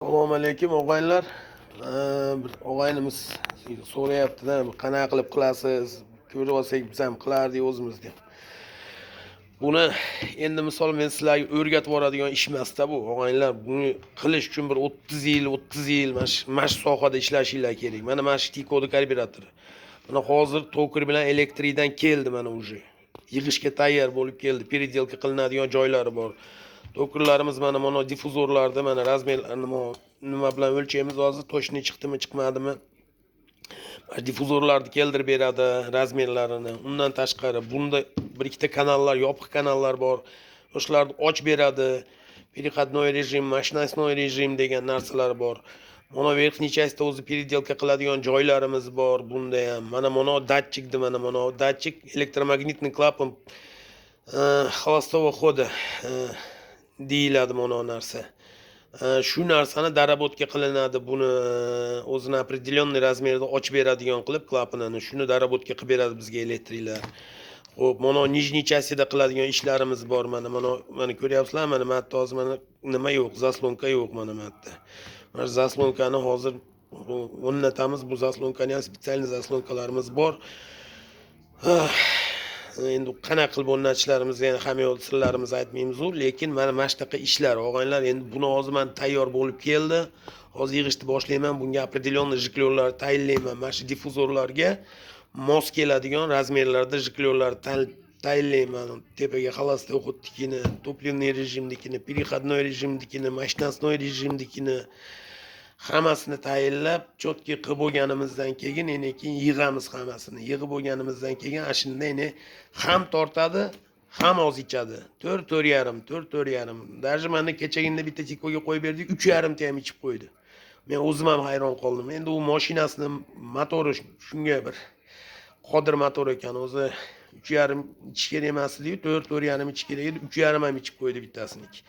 Assalomu alaykum og'aylar. Bir og'aynimiz so'rayapti-da, qanaqa qilib qilasiz? Ko'rib olsak biz ham qilardik o'zimiz deb. Buni endi misol men sizlarga o'rgatib yuboradigan ish emas-da bu. Og'aylar, buni qilish uchun bir 30 yil mana shu sohada ishlashinglar kerak. Mana shu T-kodi karburator. Mana hozir toker bilan elektrikdan keldi mana уже. Yig'ishga tayyor bo'lib keldi. Переделка qilinadigan joylari bor. Tokerlarimiz mana difuzorlarda mana razmerlarni nima bilan o'lchaymiz hozir to'shni chiqdimi, chiqmadimi? Mana difuzorlarni keltirib beradi, razmerlarini. Undan tashqari bunda bir ikkita kanallar, yopiq kanallar bor. O'shalarni och beradi. Переходной rejim, mashinasnoy rejim degan narsalar bor. Mana verxniy частьda o'zi переделка qiladigan joylarimiz bor bunda ham. Mana datchikdi, mana datchik elektromagnitный клапан холостого хода deyiladi mana narsa. Shu narsani darabotka qilinadi. Buni o'zini определенный razmerda ochib beradigan qilib klapanini, shuni darabotka qilib beradi bizga elektriklar. Xo'p, mana nijniy частьda qiladigan ishlarimiz bor. Mana ko'ryapsizlar, mana hozir mana nima yo'q, zaslonka yo'q mana bu yerda. Mana zaslonkani hozir o'rnatamiz. Bu zaslonkani ham spetsial zaslonkalarimiz bor. Endi qanaqa qilib o'rnatishlarimizga yana hamma yo'l sirlarimizni aytmaymiz-ku, lekin mana shunaqa ishlar og'aylar. Endi buni hozir men tayyor bo'lib keldi. Hozir yig'ishni boshlayman. Bunga определенный jiklerlar tayinlayman. Mana shu difuzorlarga mos keladigan razmerlarda jiklerlar tayinlayman. Tepaga холостой ходnikini, топливный rejimnikini, переходной rejimnikini, mashinasnoy rejimnikini hammasini tayinlab, cho'tki qilib bo'lganimizdan keyin yig'amiz hammasini. Yig'ib bo'lganimizdan keyin shunday ham tortadi, ham oz ichadi. 4.5. Даже mana kechagina bitta tikoga qo'yib berdik, 3.5 ta ham ichib qo'ydi. Men o'zim ham hayron qoldim. Endi u mashinasining motori shunga bir qodir motor ekan. O'zi 3.5 ichish kerak emas edi, 4.5 ichish kerak edi, 3.5 ham ichib qo'ydi bittasiniki.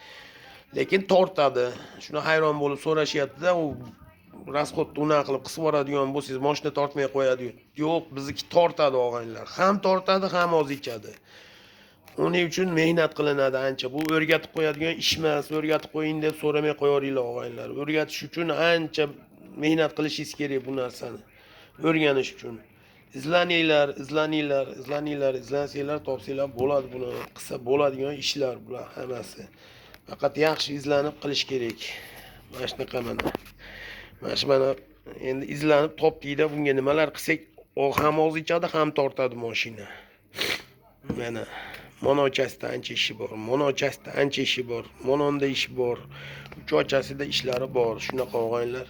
Lekin tortadi. Shuni hayron bo'lib so'rashyapti-da, u rasxodni unaqa qilib qisib yuboradigan bo'lsangiz, mashina tortmay qo'yadi. Yo'q, bizniki tortadi og'aylar. Ham tortadi, ham oz ichadi. Uning uchun mehnat qilinadi ancha. Bu o'rgatib qo'yadigan ish emas. O'rgatib qo'ying deb so'ramay qo'yaveringlar og'aylar. O'rgatish uchun ancha mehnat qilishingiz kerak bu narsani. O'rganish uchun. Izlansanglar, topsanglar bo'ladi buni. Qilsa bo'ladigan ishlar bular hammasi. Faqat yaxshi izlanib qilish kerak. Mana shunaqa mana endi izlanib topdingda bunga nimalar qilsak, ham oz ichadi, ham tortadi mashina. Mana monochasda ancha ishi bor. Monochasda ancha ishi bor. Mononda ishi bor. Uch ochasida ishlari bor. Shunaqa og'aylar.